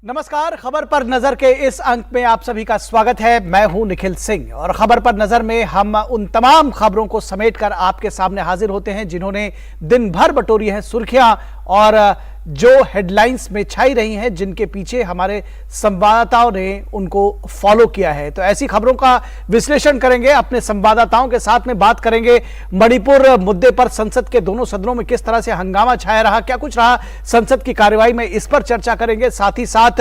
नमस्कार, खबर पर नजर के इस अंक में आप सभी का स्वागत है। मैं हूं निखिल सिंह और खबर पर नजर में हम उन तमाम खबरों को समेटकर आपके सामने हाजिर होते हैं जिन्होंने दिन भर बटोरी हैं सुर्खियां और जो हेडलाइंस में छाई रही हैं, जिनके पीछे हमारे संवाददाताओं ने उनको फॉलो किया है। तो ऐसी खबरों का विश्लेषण करेंगे, अपने संवाददाताओं के साथ में बात करेंगे। मणिपुर मुद्दे पर संसद के दोनों सदनों में किस तरह से हंगामा छाया रहा, क्या कुछ रहा संसद की कार्यवाही में, इस पर चर्चा करेंगे। साथ ही साथ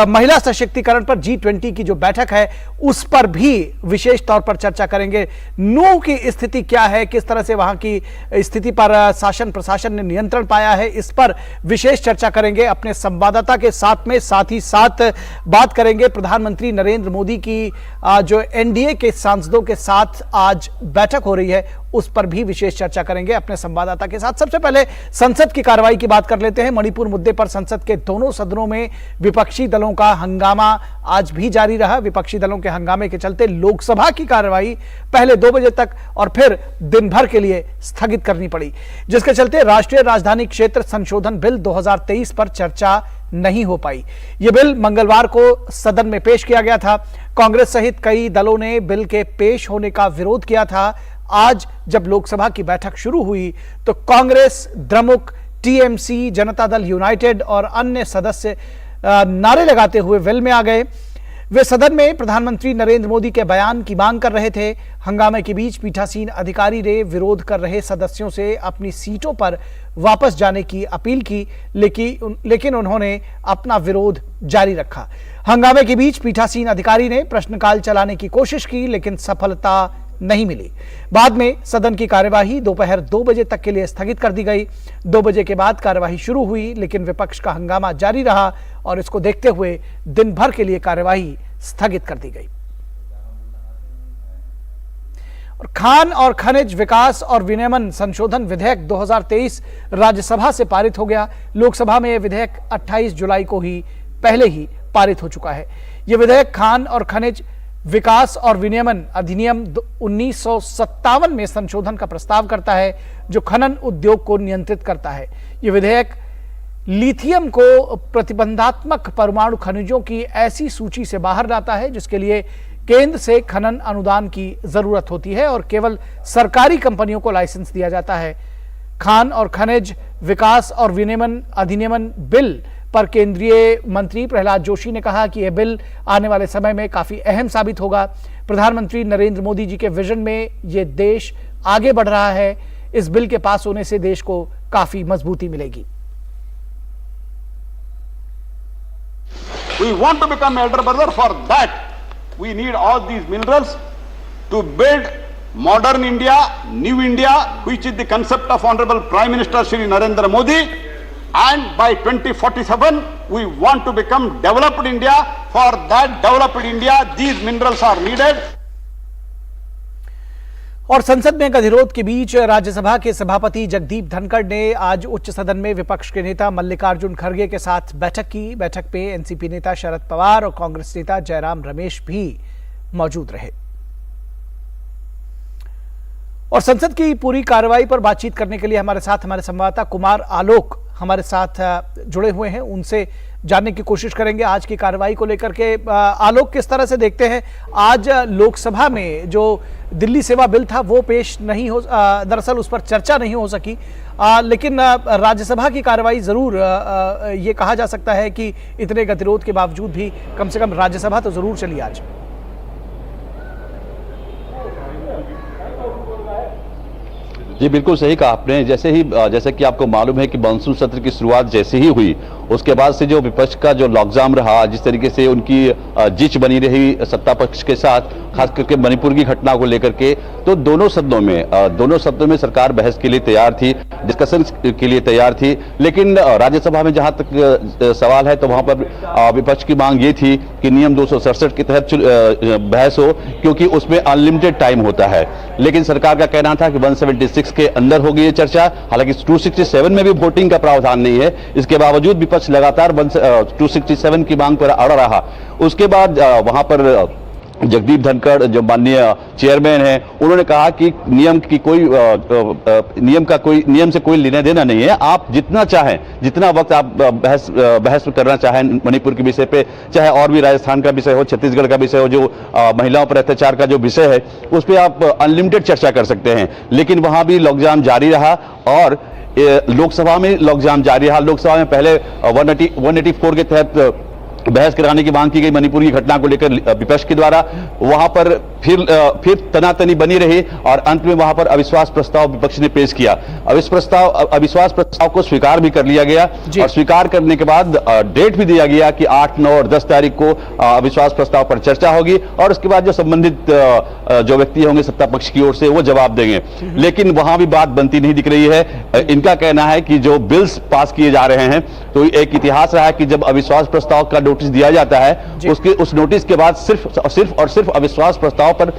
महिला सशक्तिकरण पर G20 की जो बैठक है उस पर भी विशेष तौर पर चर्चा करेंगे। नूह की स्थिति क्या है, किस तरह से वहां की स्थिति पर शासन प्रशासन ने नियंत्रण पाया है, इस पर विशेष चर्चा करेंगे अपने संवाददाता के साथ में। साथ ही साथ बात करेंगे प्रधानमंत्री नरेंद्र मोदी की जो एनडीए के सांसदों के साथ आज बैठक हो रही है उस पर भी विशेष चर्चा करेंगे अपने संवाददाता के साथ। सबसे पहले संसद की कार्रवाई की बात कर लेते हैं। मणिपुर मुद्दे पर संसद के दोनों सदनों में विपक्षी दलों का हंगामा आज भी जारी रहा। विपक्षी दलों के हंगामे के चलते लोकसभा की कार्रवाई पहले 2 बजे तक और फिर दिन भर के लिए स्थगित करनी पड़ी, जिसके चलते राष्ट्रीय राजधानी क्षेत्र संशोधन बिल 2023 पर चर्चा नहीं हो पाई। यह बिल मंगलवार को सदन में पेश किया गया था। कांग्रेस सहित कई दलों ने बिल के पेश होने का विरोध किया था। आज जब लोकसभा की बैठक शुरू हुई तो कांग्रेस, द्रमुक, टीएमसी, जनता दल यूनाइटेड और अन्य सदस्य नारे लगाते हुए वेल में आ गए। वे सदन में प्रधानमंत्री नरेंद्र मोदी के बयान की मांग कर रहे थे। हंगामे के बीच पीठासीन अधिकारी ने विरोध कर रहे सदस्यों से अपनी सीटों पर वापस जाने की अपील की, लेकिन उन्होंने अपना विरोध जारी रखा। हंगामे के बीच पीठासीन अधिकारी ने प्रश्नकाल चलाने की कोशिश की, लेकिन सफलता नहीं मिली। बाद में सदन की कार्यवाही दोपहर 2 बजे तक के लिए स्थगित कर दी गई। 2 बजे के बाद कार्यवाही शुरू हुई, लेकिन विपक्ष का हंगामा जारी रहा और इसको देखते हुए दिन भर के लिए कार्यवाही स्थगित कर दी गई। और खान और खनिज विकास और विनियमन संशोधन विधेयक 2023 राज्यसभा से पारित हो गया। लोकसभा में यह विधेयक 28 जुलाई को ही पहले ही पारित हो चुका है। यह विधेयक खान और खनिज विकास और विनियमन अधिनियम 1957 में संशोधन का प्रस्ताव करता है, जो खनन उद्योग को नियंत्रित करता है। यह विधेयक लिथियम को प्रतिबंधात्मक परमाणु खनिजों की ऐसी सूची से बाहर लाता है जिसके लिए केंद्र से खनन अनुदान की जरूरत होती है और केवल सरकारी कंपनियों को लाइसेंस दिया जाता है। खान और खनिज विकास और विनियमन अधिनियम बिल पर केंद्रीय मंत्री प्रहलाद जोशी ने कहा कि यह बिल आने वाले समय में काफी अहम साबित होगा। प्रधानमंत्री नरेंद्र मोदी जी के विजन में यह देश आगे बढ़ रहा है। इस बिल के पास होने से देश को काफी मजबूती मिलेगी। We want to become elder brother. For that, we need all these minerals to build modern India, new India, which is the concept of Honorable Prime Minister Shri Narendra Modi. And by 2047, we want to become developed India. For that developed India, these minerals are needed. और संसद में गतिरोध के बीच राज्यसभा के सभापति जगदीप धनखड़ ने आज उच्च सदन में विपक्ष के नेता मल्लिकार्जुन खड़गे के साथ बैठक की। बैठक पे एनसीपी नेता शरद पवार और कांग्रेस नेता जयराम रमेश भी मौजूद रहे। और संसद की पूरी कार्रवाई पर बातचीत करने के लिए हमारे संवाददाता कुमार आलोक हमारे साथ जुड़े हुए हैं। उनसे जानने की कोशिश करेंगे आज की कार्रवाई को लेकर के। आलोक, किस तरह से देखते हैं आज लोकसभा में जो दिल्ली सेवा बिल था वो पेश नहीं हो, दरअसल उस पर चर्चा नहीं हो सकी, लेकिन राज्यसभा की कार्रवाई जरूर ये कहा जा सकता है कि इतने गतिरोध के बावजूद भी कम से कम राज्यसभा तो जरूर चली आज। जी बिल्कुल सही कहा आपने। जैसे कि आपको मालूम है कि मानसून सत्र की शुरुआत जैसे ही हुई उसके बाद से जो विपक्ष का जो लॉकजाम रहा, जिस तरीके से उनकी जिच बनी रही सत्ता पक्ष के साथ, खास करके मणिपुर की घटना को लेकर के, तो दोनों सदनों में सरकार बहस के लिए तैयार थी, डिस्कशन के लिए तैयार थी। लेकिन राज्यसभा में जहां तक सवाल है तो वहां पर विपक्ष की मांग ये थी कि नियम 267 के तहत बहस हो, क्योंकि उसमें अनलिमिटेड टाइम होता है। लेकिन सरकार का कहना था कि 176 के अंदर होगी ये चर्चा। हालांकि 267 में भी वोटिंग का प्रावधान नहीं है, इसके बावजूद विपक्ष लगातार 267 की मांग पर अड़ा रहा। उसके बाद वहां पर जगदीप धनखड़ जो माननीय चेयरमैन हैं, उन्होंने कहा कि नियम से कोई लेना देना नहीं है। आप जितना चाहें, जितना वक्त आप बहस करना चाहें मणिपुर के विषय पे, चाहे और भी राजस्थान का विषय हो, छत्तीसगढ़ का विषय हो, जो महिलाओं पर अत्याचार का जो विषय है, उस पर आप अनलिमिटेड चर्चा कर सकते हैं। लेकिन वहां भी लॉकडाउन जारी रहा और लोकसभा में लॉकडाउन जारी रहा। लोकसभा में पहले 184 के तहत बहस कराने की मांग की गई मणिपुर की घटना को लेकर विपक्ष के द्वारा, वहां पर फिर तनातनी बनी रही और अंत में वहां पर अविश्वास प्रस्ताव विपक्ष ने पेश किया। अविश्वास प्रस्ताव को स्वीकार भी कर लिया गया और स्वीकार करने के बाद डेट भी दिया गया कि 8, 9 और 10 तारीख को अविश्वास प्रस्ताव पर चर्चा होगी और उसके बाद जो संबंधित जो व्यक्ति होंगे सत्ता पक्ष की ओर से वो जवाब देंगे। लेकिन वहां भी बात बनती नहीं दिख रही है। इनका कहना है कि जो बिल्स पास किए जा रहे हैं, तो एक इतिहास रहा है कि जब अविश्वास प्रस्ताव का नोटिस दिया जाता है, उस नोटिस के बाद सिर्फ अविश्वास प्रस्ताव पर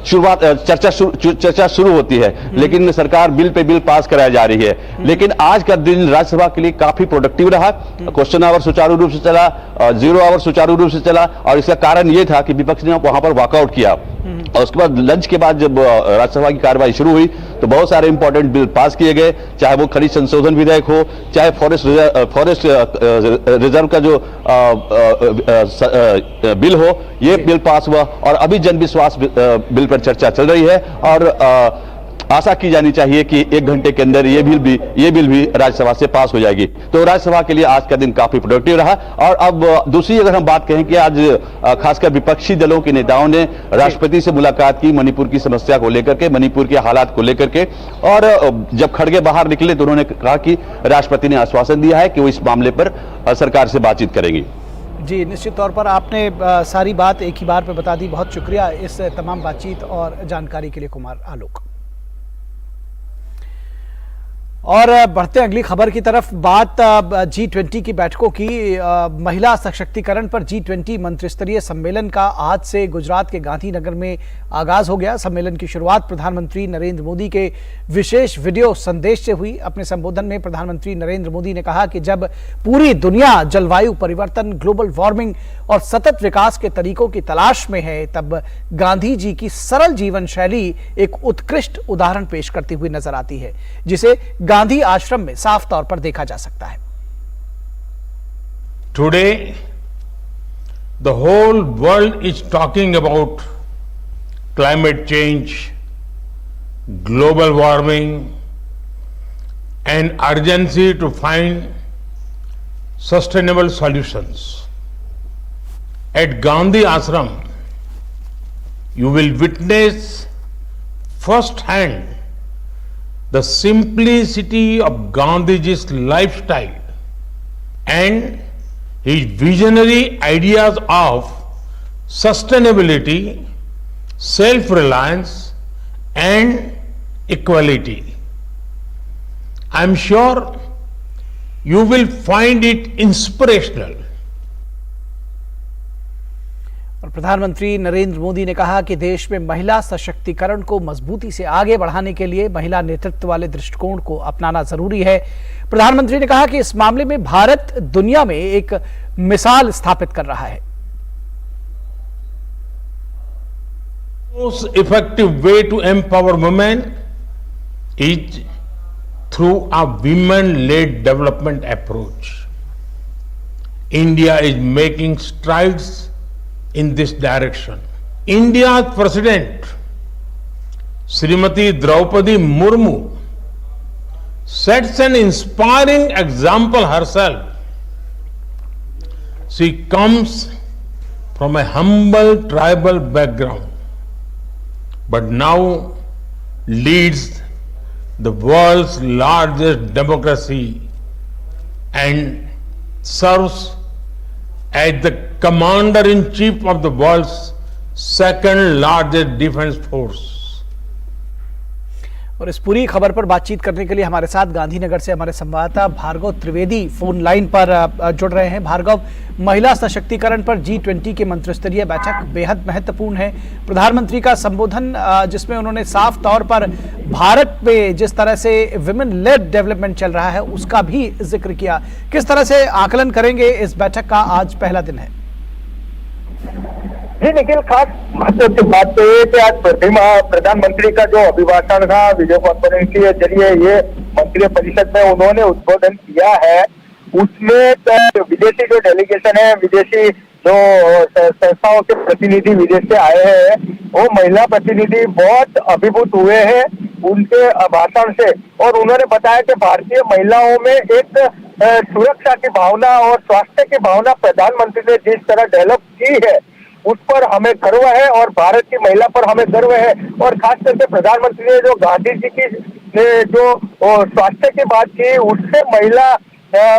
चर्चा शुरू होती है। लेकिन सरकार बिल पे बिल पास कराई जा रही है। लेकिन आज का दिन राज्यसभा के लिए काफी प्रोडक्टिव रहा। क्वेश्चन आवर सुचारू रूप से चला, 0 आवर सुचारू रूप से चला और इसका कारण यह था कि विपक्ष ने वहां पर वॉकआउट किया। और उसके बाद लंच के बाद जब राज्यसभा की कार्यवाही शुरू हुई तो बहुत सारे इंपॉर्टेंट बिल पास किए गए, चाहे वो खनिज संशोधन विधेयक हो, चाहे फॉरेस्ट रिजर्व का जो बिल हो, ये बिल पास हुआ और अभी जनविश्वास बिल पर चर्चा चल रही है और आशा की जानी चाहिए कि 1 घंटे के अंदर ये बिल भी राज्यसभा से पास हो जाएगी। तो राज्यसभा के लिए आज का दिन काफी प्रोडक्टिव रहा। और अब दूसरी अगर हम बात कहें कि आज खासकर विपक्षी दलों के नेताओं ने राष्ट्रपति से मुलाकात की मणिपुर की समस्या को लेकर के, मणिपुर के हालात को लेकर के, और जब खड़गे बाहर निकले तो उन्होंने कहा कि राष्ट्रपति ने आश्वासन दिया है कि वो इस मामले पर सरकार से बातचीत करेंगी। जी, निश्चित तौर पर आपने सारी बात एक ही बार पे बता दी। बहुत शुक्रिया इस तमाम बातचीत और जानकारी के लिए कुमार आलोक। और बढ़ते अगली खबर की तरफ, बात G20 की बैठकों की। महिला सशक्तिकरण पर G20 मंत्रिस्तरीय सम्मेलन का आज से गुजरात के गांधीनगर में आगाज हो गया। सम्मेलन की शुरुआत प्रधानमंत्री नरेंद्र मोदी के विशेष वीडियो संदेश से हुई। अपने संबोधन में प्रधानमंत्री नरेंद्र मोदी ने कहा कि जब पूरी दुनिया जलवायु परिवर्तन, ग्लोबल वार्मिंग और सतत विकास के तरीकों की तलाश में है, तब गांधी जी की सरल जीवन शैली एक उत्कृष्ट उदाहरण पेश करती हुई नजर आती है, जिसे गांधी आश्रम में साफ तौर पर देखा जा सकता है। Today, the whole world is talking about climate change, global warming, and urgency to find sustainable solutions. At Gandhi Ashram, you will witness firsthand the simplicity of Gandhiji's lifestyle and his visionary ideas of sustainability, self-reliance and equality. I am sure you will find it inspirational. और प्रधानमंत्री नरेंद्र मोदी ने कहा कि देश में महिला सशक्तिकरण को मजबूती से आगे बढ़ाने के लिए महिला नेतृत्व वाले दृष्टिकोण को अपनाना जरूरी है। प्रधानमंत्री ने कहा कि इस मामले में भारत दुनिया में एक मिसाल स्थापित कर रहा है। Most effective way to empower women is through a women-led development approach. India is making strides in this direction. India's President, Srimati Draupadi Murmu, sets an inspiring example herself. She comes from a humble tribal background, but now leads the world's largest democracy and serves as the commander-in-chief of the world's second largest defense force. और इस पूरी खबर पर बातचीत करने के लिए हमारे साथ गांधीनगर से हमारे संवाददाता भार्गव त्रिवेदी फोन लाइन पर जुड़ रहे हैं। भार्गव, महिला सशक्तिकरण पर G20 की मंत्रिस्तरीय बैठक बेहद महत्वपूर्ण है। प्रधानमंत्री का संबोधन जिसमें उन्होंने साफ तौर पर भारत में जिस तरह से विमेन लेड डेवलपमेंट चल रहा है उसका भी जिक्र किया। किस तरह से आकलन करेंगे इस बैठक का? आज पहला दिन है। जी निखिल, खास महत्व की बात तो ये कि आज प्रधानमंत्री का जो अभिभाषण था वीडियो कॉन्फ्रेंस के जरिए ये मंत्रियों परिषद में उन्होंने उद्बोधन किया है, उसमें तो विदेशी जो डेलीगेशन है, विदेशी जो संस्थाओं के प्रतिनिधि विदेश से आए हैं, वो महिला प्रतिनिधि बहुत अभिभूत हुए हैं उनके भाषण से। और उन्होंने बताया कि भारतीय महिलाओं में एक सुरक्षा की भावना और स्वास्थ्य की भावना प्रधानमंत्री ने जिस तरह डेवलप की है उस पर हमें गर्व है और भारत की महिला पर हमें गर्व है। और खास करके प्रधानमंत्री ने जो गांधी जी की जो स्वास्थ्य की बात की, उससे महिला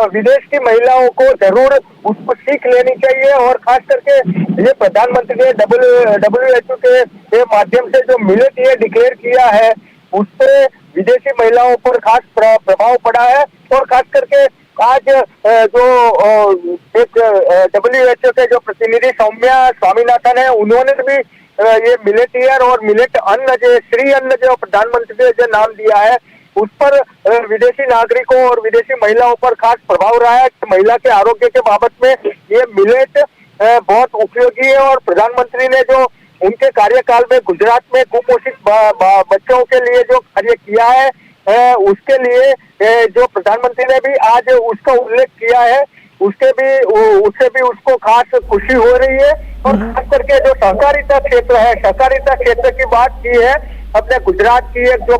विदेश की महिलाओं को जरूर उसको सीख लेनी चाहिए। और खास करके ये प्रधानमंत्री ने WHO के माध्यम से जो मिलेट ये डिक्लेयर किया है, उससे विदेशी महिलाओं पर खास प्रभाव पड़ा है। और खास करके आज जो एक WHO के जो प्रतिनिधि सौम्या स्वामीनाथन है, उन्होंने भी ये मिलेट ईयर और मिलेट अन्न जो श्री अन्न जो प्रधानमंत्री ने जो नाम दिया है, उस पर विदेशी नागरिकों और विदेशी महिलाओं पर खास प्रभाव रहा है। महिला के आरोग्य के बाबत में ये मिलेट बहुत उपयोगी है। और प्रधानमंत्री ने जो उनके कार्यकाल में गुजरात में कुपोषित बच्चों के लिए जो कार्य किया है, उसके लिए जो प्रधानमंत्री ने भी आज उसका उल्लेख किया है, उससे भी उसको खास खुशी हो रही है। और खास करके जो सहकारिता क्षेत्र है, सहकारिता क्षेत्र की बात की है, अपने गुजरात की एक जो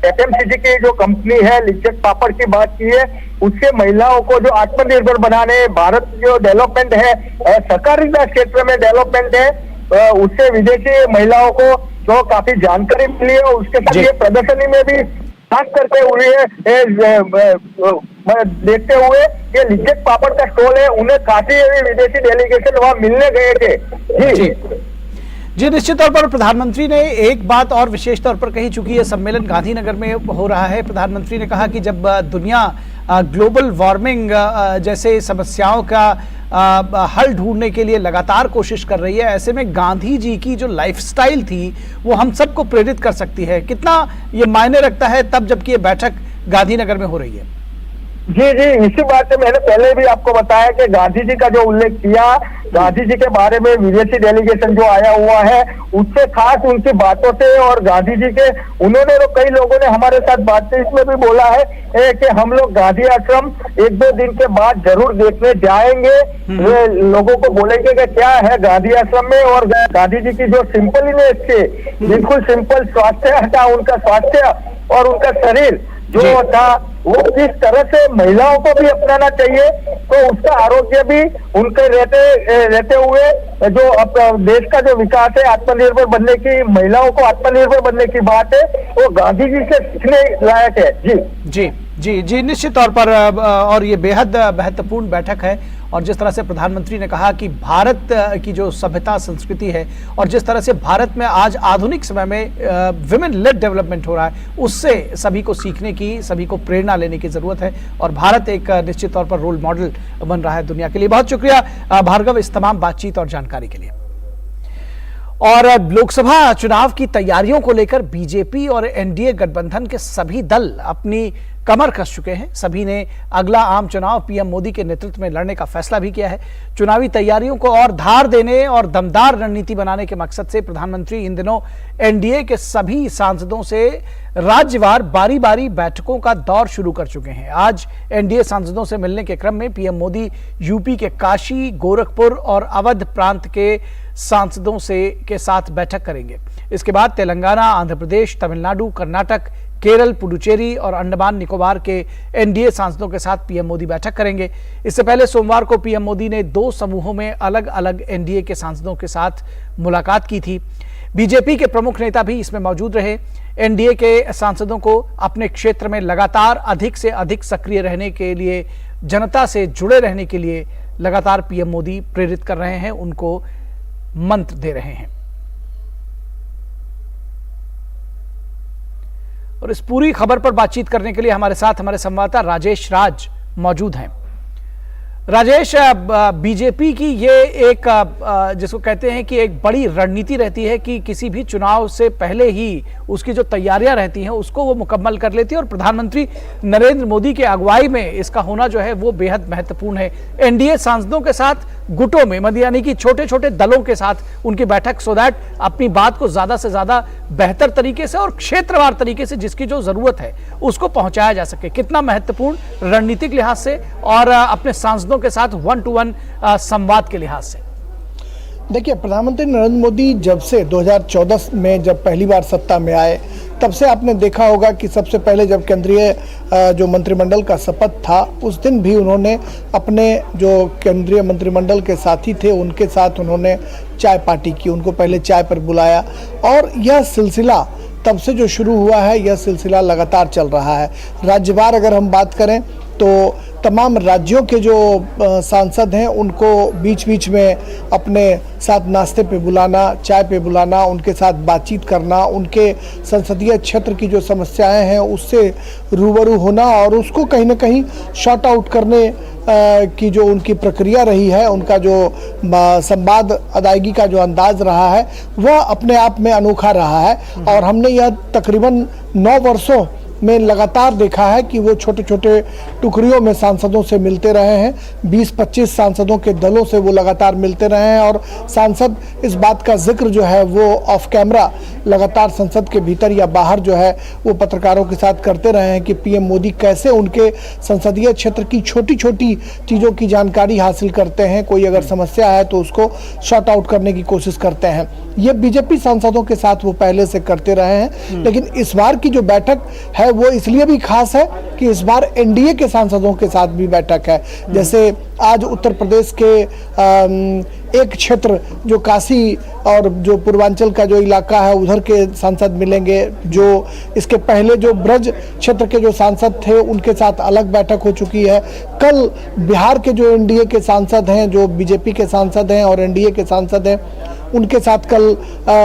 FMCG की जो कंपनी है लिज्जत पापड़ की बात की है, उससे महिलाओं को जो आत्मनिर्भर बनाने, भारत जो डेवलपमेंट है सहकारिता क्षेत्र में डेवलपमेंट है, उससे विदेशी महिलाओं को जो काफी जानकारी मिली है। उसके साथ ये प्रदर्शनी में भी खास करके देखते हुए ये लिज्जत पापड़ का स्टॉल है, उन्हें काफी विदेशी डेलीगेशन वहां मिलने गए थे। जी निश्चित तौर पर प्रधानमंत्री ने एक बात और विशेष तौर पर कही, चूंकि ये सम्मेलन गांधीनगर में हो रहा है। प्रधानमंत्री ने कहा कि जब दुनिया ग्लोबल वार्मिंग जैसे समस्याओं का हल ढूंढने के लिए लगातार कोशिश कर रही है, ऐसे में गांधी जी की जो लाइफस्टाइल थी वो हम सबको प्रेरित कर सकती है। कितना ये मायने रखता है तब जबकि ये बैठक गांधीनगर में हो रही है? जी, इसी बात से मैंने पहले भी आपको बताया कि गांधी जी का जो उल्लेख किया, गांधी जी के बारे में विदेशी डेलीगेशन जो आया हुआ है, उससे खास उनकी बातों से और गांधी जी के उन्होंने तो कई लोगों ने हमारे साथ बातचीत में भी बोला है कि हम लोग गांधी आश्रम 1-2 दिन के बाद जरूर देखने जाएंगे। वे लोगों को बोलेंगे कि क्या है गांधी आश्रम में, और गांधी जी की जो सिंपलनेस थी, बिल्कुल सिंपल स्वास्थ्य था उनका, स्वास्थ्य और उनका शरीर जो था वो किस तरह से महिलाओं को भी अपनाना चाहिए, तो उसका आरोग्य भी उनके रहते हुए जो अब देश का जो विकास है, आत्मनिर्भर बनने की, महिलाओं को आत्मनिर्भर बनने की बात है, वो गांधी जी से सीखने लायक है। जी निश्चित तौर पर। और ये बेहद महत्वपूर्ण बैठक है। और जिस तरह से प्रधानमंत्री ने कहा कि भारत की जो सभ्यता संस्कृति है और जिस तरह से भारत में आज आधुनिक समय में विमेन लेड डेवलपमेंट हो रहा है, उससे सभी को सीखने की, सभी को प्रेरणा लेने की जरूरत है। और भारत एक निश्चित तौर पर रोल मॉडल बन रहा है दुनिया के लिए। बहुत शुक्रिया भार्गव इस तमाम बातचीत और जानकारी के लिए। और लोकसभा चुनाव की तैयारियों को लेकर बीजेपी और एनडीए गठबंधन के सभी दल अपनी कमर कस चुके हैं। सभी ने अगला आम चुनाव पीएम मोदी के नेतृत्व में लड़ने का फैसला भी किया है। चुनावी तैयारियों को और धार देने और दमदार रणनीति बनाने के मकसद से प्रधानमंत्री इन दिनों एनडीए के सभी सांसदों से राज्यवार बारी बारी बैठकों का दौर शुरू कर चुके हैं। आज एनडीए सांसदों से मिलने के क्रम में पीएम मोदी यूपी के काशी, गोरखपुर और अवध प्रांत के सांसदों के साथ बैठक करेंगे। इसके बाद तेलंगाना, आंध्र प्रदेश, तमिलनाडु, कर्नाटक, केरल, पुडुचेरी और अंडमान निकोबार के एनडीए सांसदों के साथ पीएम मोदी बैठक करेंगे। इससे पहले सोमवार को पीएम मोदी ने 2 समूहों में अलग अलग एनडीए के सांसदों के साथ मुलाकात की थी। बीजेपी के प्रमुख नेता भी इसमें मौजूद रहे। एनडीए के सांसदों को अपने क्षेत्र में लगातार अधिक से अधिक सक्रिय रहने के लिए, जनता से जुड़े रहने के लिए लगातार पीएम मोदी प्रेरित कर रहे हैं, उनको मंत्र दे रहे हैं। और इस पूरी खबर पर बातचीत करने के लिए हमारे साथ हमारे संवाददाता राजेश राज मौजूद हैं। राजेश, बीजेपी की ये एक जिसको कहते हैं कि एक बड़ी रणनीति रहती है कि किसी भी चुनाव से पहले ही उसकी जो तैयारियां रहती हैं उसको वो मुकम्मल कर लेती है, और प्रधानमंत्री नरेंद्र मोदी के अगुवाई में इसका होना जो है वो बेहद महत्वपूर्ण है। एनडीए सांसदों के साथ गुटों में, मतलब यानी कि छोटे छोटे दलों के साथ उनकी बैठक, सो दैट अपनी बात को ज्यादा से ज्यादा बेहतर तरीके से और क्षेत्रवार तरीके से जिसकी जो जरूरत है उसको पहुंचाया जा सके। कितना महत्वपूर्ण रणनीतिक लिहाज से और अपने सांसदों के साथ 1-to-1 संवाद के लिहाज से। देखिए, प्रधानमंत्री नरेंद्र मोदी जब से 2014 में जब पहली बार सत्ता में आए, तब से आपने देखा होगा कि सबसे पहले जब केंद्रीय जो मंत्रिमंडल का शपथ था, उस दिन भी उन्होंने अपने जो केंद्रीय मंत्रिमंडल के साथी थे उनके साथ उन्होंने चाय पार्टी की, उनको पहले चाय पर बुलाया। और यह सिलसिला तब से जो शुरू हुआ है, यह सिलसिला लगातार चल रहा है। राज्यवार अगर हम बात करें तो तमाम राज्यों के जो सांसद हैं उनको बीच बीच में अपने साथ नाश्ते पे बुलाना, चाय पे बुलाना, उनके साथ बातचीत करना, उनके संसदीय क्षेत्र की जो समस्याएं हैं उससे रूबरू होना और उसको कहीं ना कहीं शॉर्ट आउट करने की जो उनकी प्रक्रिया रही है, उनका जो संवाद अदायगी का जो अंदाज रहा है वह अपने आप में अनोखा रहा है। और हमने यह तकरीबन 9 वर्षों में लगातार देखा है कि वो छोटे छोटे टुकड़ियों में सांसदों से मिलते रहे हैं। 20-25 सांसदों के दलों से वो लगातार मिलते रहे हैं और सांसद इस बात का जिक्र जो है वो ऑफ कैमरा लगातार संसद के भीतर या बाहर जो है वो पत्रकारों के साथ करते रहे हैं कि पीएम मोदी कैसे उनके संसदीय क्षेत्र की छोटी छोटी चीज़ों की जानकारी हासिल करते हैं। कोई अगर समस्या है तो उसको शॉर्ट आउट करने की कोशिश करते हैं। ये बीजेपी सांसदों के साथ वो पहले से करते रहे हैं, लेकिन इस बार की जो बैठक है वो इसलिए भी खास है कि इस बार एनडीए के सांसदों के साथ भी बैठक है। जैसे आज उत्तर प्रदेश के एक क्षेत्र जो काशी और जो पूर्वांचल का जो इलाका है उधर के सांसद मिलेंगे। जो इसके पहले जो ब्रज क्षेत्र के जो सांसद थे उनके साथ अलग बैठक हो चुकी है। कल बिहार के जो एनडीए के सांसद हैं, जो बीजेपी के सांसद हैं और एनडीए के सांसद हैं, उनके साथ कल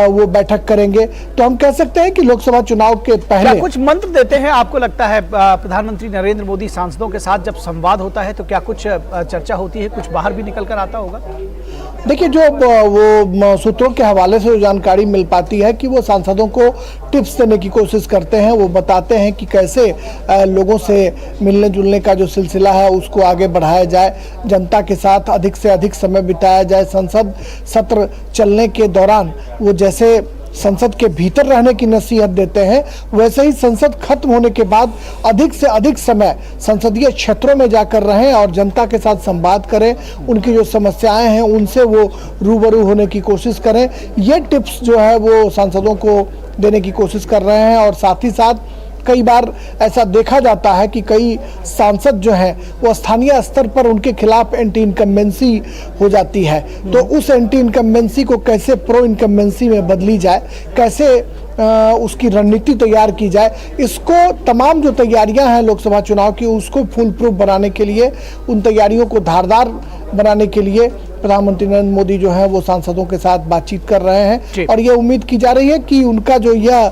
वो बैठक करेंगे। तो हम कह सकते हैं कि लोकसभा चुनाव के पहले क्या कुछ मंत्र देते हैं आपको लगता है प्रधानमंत्री नरेंद्र मोदी सांसदों के साथ जब संवाद होता है तो क्या कुछ चर्चा होती है, कुछ बाहर भी निकल कर आता होगा? देखिए, जो वो सूत्रों के हवाले से जो जानकारी मिल पाती है कि वो सांसदों को टिप्स देने की कोशिश करते हैं। वो बताते हैं कि कैसे लोगों से मिलने जुलने का जो सिलसिला है उसको आगे बढ़ाया जाए, जनता के साथ अधिक से अधिक समय बिताया जाए। संसद सत्र चलने के दौरान वो जैसे संसद के भीतर रहने की नसीहत देते हैं, वैसे ही संसद खत्म होने के बाद अधिक से अधिक समय संसदीय क्षेत्रों में जाकर रहें और जनता के साथ संवाद करें, उनकी जो समस्याएं हैं उनसे वो रूबरू होने की कोशिश करें। ये टिप्स जो है वो सांसदों को देने की कोशिश कर रहे हैं। और साथ ही साथ कई बार ऐसा देखा जाता है कि कई सांसद जो हैं वो स्थानीय स्तर पर उनके खिलाफ एंटी इनकम्बेंसी हो जाती है। तो उस एंटी इनकम्बेंसी को कैसे प्रो इनकम्बेंसी में बदली जाए, कैसे उसकी रणनीति तैयार की जाए, इसको तमाम जो तैयारियां हैं लोकसभा चुनाव की उसको फुल प्रूफ बनाने के लिए, उन तैयारियों को धारदार बनाने के लिए प्रधानमंत्री नरेंद्र मोदी जो है वो सांसदों के साथ बातचीत कर रहे हैं। और ये उम्मीद की जा रही है कि उनका जो यह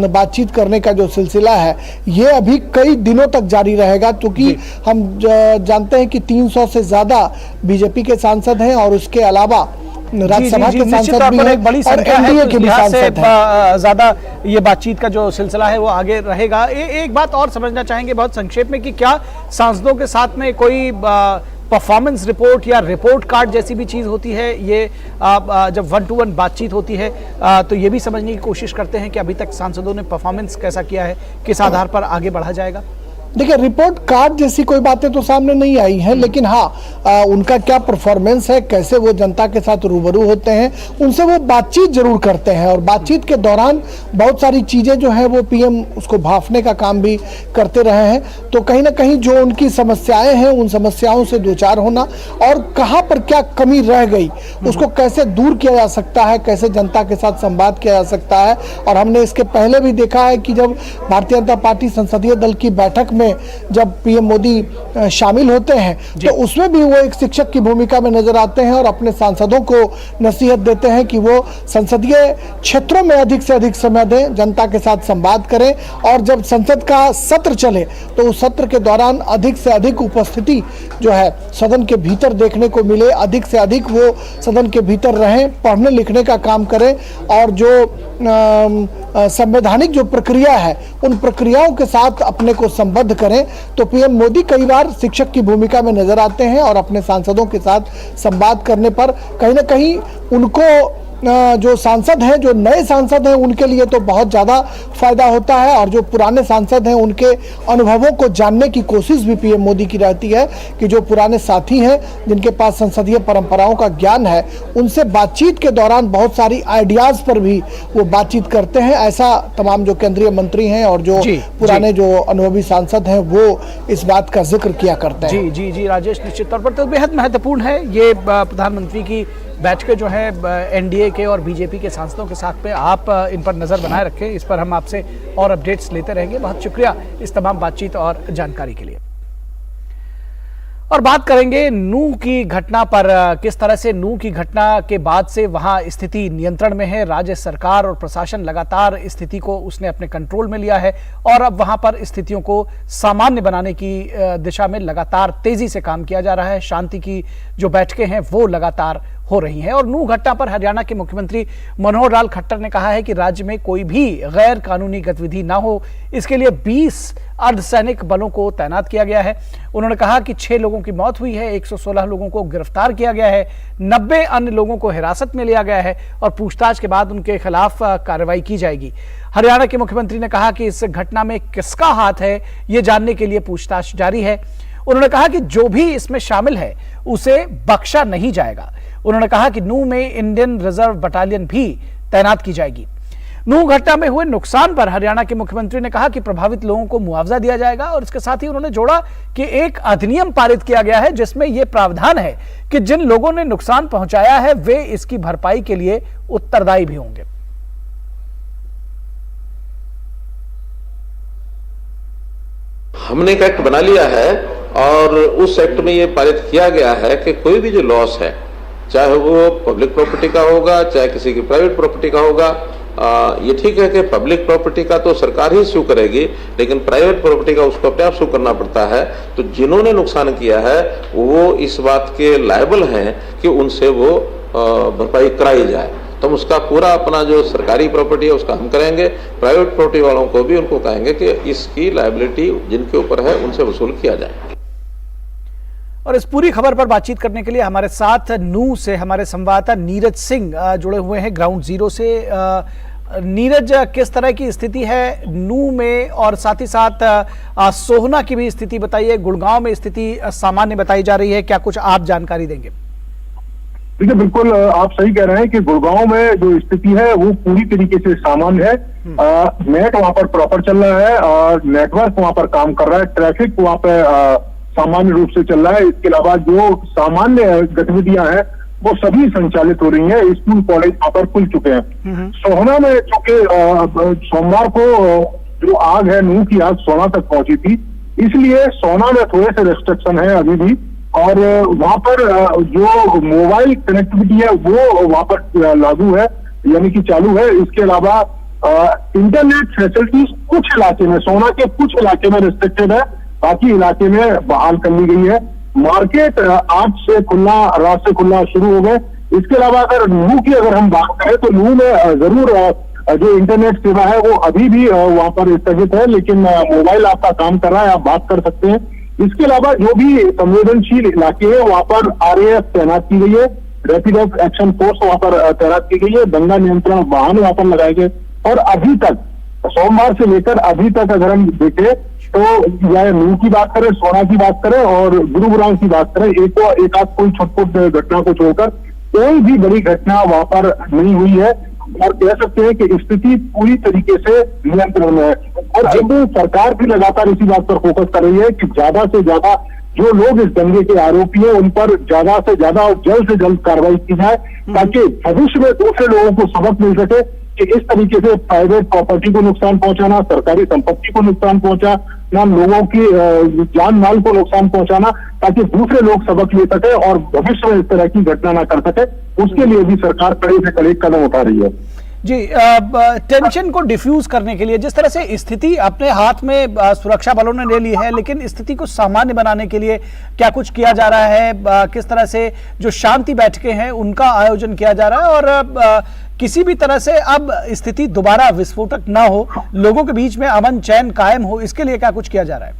बातचीत करने का जो सिलसिला है ये अभी कई दिनों तक जारी रहेगा, क्योंकि हम जानते हैं कि 300 से ज्यादा बीजेपी के सांसद हैं और उसके अलावा राज्यसभा के सांसद भी हैं, बड़ी संख्या है, तो लिहाज से ज्यादा ये बातचीत का जो सिलसिला है वो आगे रहेगा। एक बात और समझना चाहेंगे बहुत संक्षेप में कि क्या सांसदों के साथ में कोई परफॉर्मेंस रिपोर्ट या रिपोर्ट कार्ड जैसी भी चीज होती है? ये जब 1-to-1 बातचीत होती है तो ये भी समझने की कोशिश करते हैं कि अभी तक सांसदों ने परफॉर्मेंस कैसा किया है, किस आधार पर आगे बढ़ा जाएगा? देखिए, रिपोर्ट कार्ड जैसी कोई बातें तो सामने नहीं आई हैं, लेकिन हाँ उनका क्या परफॉर्मेंस है, कैसे वो जनता के साथ रूबरू होते हैं, उनसे वो बातचीत जरूर करते हैं। और बातचीत के दौरान बहुत सारी चीज़ें जो हैं वो पीएम उसको भांपने का काम भी करते रहे हैं। तो कहीं ना कहीं जो उनकी समस्याएं हैं उन समस्याओं से दो चार होना और कहाँ पर क्या कमी रह गई उसको कैसे दूर किया जा सकता है, कैसे जनता के साथ संवाद किया जा सकता है। और हमने इसके पहले भी देखा है कि जब भारतीय जनता पार्टी संसदीय दल की बैठक में जब पीएम मोदी शामिल होते हैं तो उसमें भी वो एक शिक्षक की भूमिका में नजर आते हैं और अपने सांसदों को नसीहत देते हैं कि वो संसदीय क्षेत्रों में अधिक से अधिक समय दें, जनता के साथ संवाद करें और जब संसद का सत्र चले तो उस सत्र के दौरान अधिक से अधिक उपस्थिति जो है सदन के भीतर देखने को मिले, अधिक से अधिक वो सदन के भीतर रहें, पढ़ने लिखने का काम करें और जो संवैधानिक जो प्रक्रिया है उन प्रक्रियाओं के साथ अपने को संबद्ध करें, तो पीएम मोदी कई बार शिक्षक की भूमिका में नजर आते हैं और अपने सांसदों के साथ संवाद करने पर कहीं ना कहीं उनको जो सांसद हैं, जो नए सांसद हैं, उनके लिए तो बहुत ज़्यादा फायदा होता है, और जो पुराने सांसद हैं उनके अनुभवों को जानने की कोशिश भी पीएम मोदी की रहती है कि जो पुराने साथी हैं जिनके पास संसदीय परंपराओं का ज्ञान है, उनसे बातचीत के दौरान बहुत सारी आइडियाज़ पर भी वो बातचीत करते हैं। ऐसा तमाम जो केंद्रीय मंत्री हैं और जो पुराने जो अनुभवी सांसद हैं वो इस बात का जिक्र किया करते हैं। जी जी जी राजेश, निश्चित तौर पर तो बेहद महत्वपूर्ण है ये प्रधानमंत्री की बैठकें जो है एनडीए के और बीजेपी के सांसदों के साथ में। आप इन पर नज़र बनाए रखें, इस पर हम आपसे और अपडेट्स लेते रहेंगे। बहुत शुक्रिया इस तमाम बातचीत और जानकारी के लिए। और बात करेंगे नूह की घटना पर, किस तरह से नूह की घटना के बाद से वहां स्थिति नियंत्रण में है। राज्य सरकार और प्रशासन लगातार स्थिति को उसने अपने कंट्रोल में लिया है और अब वहां पर स्थितियों को सामान्य बनाने की दिशा में लगातार तेजी से काम किया जा रहा है। शांति की जो बैठकें हैं वो लगातार हो रही हैं। और नूह घटना पर हरियाणा के मुख्यमंत्री मनोहर लाल खट्टर ने कहा है कि राज्य में कोई भी गैर कानूनी गतिविधि ना हो, इसके लिए 20 अर्धसैनिक बलों को तैनात किया गया है। उन्होंने कहा कि 6 लोगों की मौत हुई है, 116 लोगों को गिरफ्तार किया गया है, 90 अन्य लोगों को हिरासत में लिया गया है और पूछताछ के बाद उनके खिलाफ कार्रवाई की जाएगी। हरियाणा के मुख्यमंत्री ने कहा कि इस घटना में किसका हाथ है ये जानने के लिए पूछताछ जारी है। उन्होंने कहा कि जो भी इसमें शामिल है उसे बख्शा नहीं जाएगा। उन्होंने कहा कि नूह में इंडियन रिजर्व बटालियन भी तैनात की जाएगी। नूह घटना में हुए नुकसान पर हरियाणा के मुख्यमंत्री ने कहा कि प्रभावित लोगों को मुआवजा दिया जाएगा और इसके साथ ही उन्होंने जोड़ा कि एक अधिनियम पारित किया गया है जिसमें यह प्रावधान है कि जिन लोगों ने नुकसान पहुंचाया है वे इसकी भरपाई के लिए उत्तरदायी भी होंगे। हमने एक एक्ट बना लिया है और उस एक्ट में ये पारित किया गया है कि कोई भी जो लॉस है, चाहे वो पब्लिक प्रॉपर्टी का होगा चाहे किसी की प्राइवेट प्रॉपर्टी का होगा, ये ठीक है कि पब्लिक प्रॉपर्टी का तो सरकार ही सू करेगी, लेकिन प्राइवेट प्रॉपर्टी का उसको अपने आप सू करना पड़ता है। तो जिन्होंने नुकसान किया है वो इस बात के लायबल हैं कि उनसे वो भरपाई कराई जाए। तो हम उसका पूरा अपना जो सरकारी प्रॉपर्टी है उसका हम करेंगे, प्राइवेट प्रॉपर्टी वालों को भी उनको कहेंगे कि इसकी लायबिलिटी जिनके ऊपर है उनसे वसूल किया जाए। और इस पूरी खबर पर बातचीत करने के लिए हमारे साथ नूह से हमारे संवाददाता नीरज सिंह जुड़े हुए हैं ग्राउंड जीरो से। नीरज, किस तरह की स्थिति है नूह में और साथ ही साथ सोहना की भी स्थिति बताइए, गुड़गांव में स्थिति सामान्य बताई जा रही है, क्या कुछ आप जानकारी देंगे? देखिए, बिल्कुल आप सही कह रहे हैं कि गुड़गांव में जो स्थिति है वो पूरी तरीके से सामान्य है। नेट वहां पर प्रॉपर चल रहा है और नेटवर्क वहां पर काम कर रहा है, ट्रैफिक वहां पर सामान्य रूप से चल रहा है। इसके अलावा जो सामान्य गतिविधियां हैं वो सभी संचालित हो रही हैं। स्कूल कॉलेज वहां पर खुल चुके हैं। सोहना में चूंकि सोमवार को जो आग है, नूह की आग सोहना तक पहुंची थी, इसलिए सोहना में थोड़े से रेस्ट्रिक्शन है अभी भी। और वहां पर जो मोबाइल कनेक्टिविटी है वो वहां पर लागू है, यानी कि चालू है। इसके अलावा इंटरनेट फैसिलिटीज कुछ इलाके में, सोहना के कुछ इलाके में रिस्ट्रिक्टेड है, बाकी इलाके में बहाल कर ली गई है। मार्केट आज से खुलना, रात से खुलना शुरू हो गए। इसके अलावा अगर नूह की अगर हम बात करें तो नूह में जरूर जो इंटरनेट सेवा है वो अभी भी वहां पर स्थगित है, लेकिन मोबाइल आपका काम कर रहा है, आप बात कर सकते हैं। इसके अलावा जो भी संवेदनशील इलाके हैं वहां पर RAF तैनात की गई है, रैपिड एक्शन फोर्स वहां पर तैनात की गई है, दंगा नियंत्रण वाहन वहां पर लगाए गए। और अभी तक सोमवार से लेकर अभी तक अगर हम देखें तो या नूह की बात करें, सोहना की बात करें और गुरुग्राम की बात करें, एक आध कोई छोट-छोट घटना को छोड़कर कोई भी बड़ी घटना वहां पर नहीं हुई है और कह सकते हैं कि स्थिति पूरी तरीके से नियंत्रण में है। और अब सरकार भी लगातार इसी बात पर फोकस कर रही है कि ज्यादा से ज्यादा जो लोग इस दंगे के आरोपी हैं उन पर ज्यादा से ज्यादा और जल्द से जल्द कार्रवाई की जाए, ताकि भविष्य में दूसरे लोगों को सबक मिल सके कि इस तरीके से प्राइवेट प्रॉपर्टी को नुकसान पहुंचाना, सरकारी संपत्ति को नुकसान पहुंचाना, लोगों की जान माल को नुकसान पहुंचाना, ताकि दूसरे लोग सबक ले सके और भविष्य में इस तरह की घटना ना कर सके, उसके लिए भी सरकार कड़े से कड़े कदम उठा रही है। जी, टेंशन को डिफ्यूज करने के लिए जिस तरह से स्थिति अपने हाथ में सुरक्षा बलों ने ले ली है, लेकिन स्थिति को सामान्य बनाने के लिए क्या कुछ किया जा रहा है? किस तरह से जो शांति बैठकें हैं उनका आयोजन किया जा रहा है और किसी भी तरह से अब स्थिति दोबारा विस्फोटक ना हो, लोगों के बीच में अमन चैन कायम हो, इसके लिए क्या कुछ किया जा रहा है?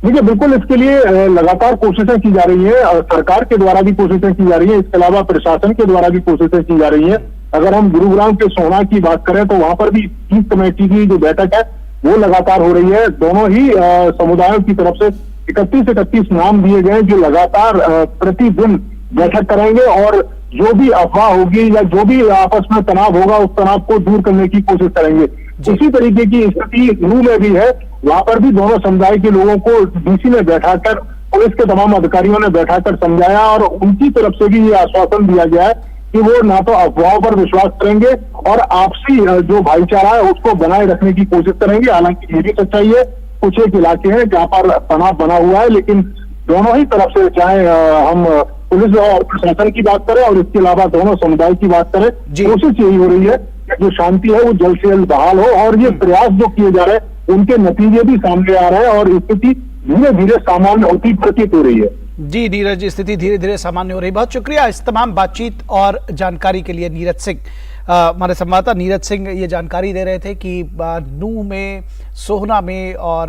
देखिए, बिल्कुल इसके लिए लगातार कोशिशें की जा रही है और सरकार के द्वारा भी कोशिशें की जा रही है। इसके अलावा प्रशासन के द्वारा भी कोशिशें की जा रही है। अगर हम गुरुग्राम के सोना की बात करें तो वहां पर भी पीस कमेटी की जो बैठक है वो लगातार हो रही है। दोनों ही समुदायों की तरफ से 31 नाम दिए गए जो लगातार प्रतिदिन बैठक करेंगे और जो भी अफवाह होगी या जो भी आपस में तनाव होगा उस तनाव को दूर करने की कोशिश करेंगे। उसी तरीके की स्थिति नूह में भी है। वहां पर भी दोनों समुदाय के लोगों को डीसी ने बैठाकर, पुलिस के तमाम अधिकारियों ने बैठाकर समझाया और उनकी तरफ से भी ये आश्वासन दिया गया है कि वो ना तो अफवाहों पर विश्वास करेंगे और आपसी जो भाईचारा है उसको बनाए रखने की कोशिश करेंगे। हालांकि ये भी सच्चाई है, कुछ एक इलाके हैं जहां पर तनाव बना हुआ है, लेकिन दोनों ही तरफ से, चाहे हम पुलिस और प्रशासन की बात करें और इसके अलावा दोनों समुदाय की बात करें, कोशिश यही हो रही है कि जो शांति है वो जल्द से जल्द बहाल हो और ये प्रयास जो किए जा रहे हैं उनके नतीजे भी सामने आ रहे हैं और स्थिति धीरे धीरे सामान्य होती प्रतीत हो रही है। जी नीरज, स्थिति धीरे धीरे सामान्य हो रही है। बहुत शुक्रिया इस तमाम बातचीत और जानकारी के लिए नीरज सिंह। हमारे संवाददाता नीरज सिंह ये जानकारी दे रहे थे कि नूह में, सोहना में और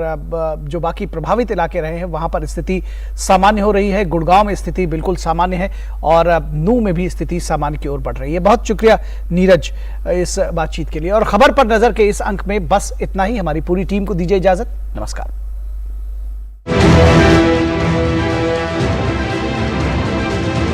जो बाकी प्रभावित इलाके रहे हैं वहां पर स्थिति सामान्य हो रही है। गुड़गांव में स्थिति बिल्कुल सामान्य है और नूह में भी स्थिति सामान्य की ओर बढ़ रही है। बहुत शुक्रिया नीरज इस बातचीत के लिए। और खबर पर नजर के इस अंक में बस इतना ही। हमारी पूरी टीम को दीजिए इजाजत। नमस्कार।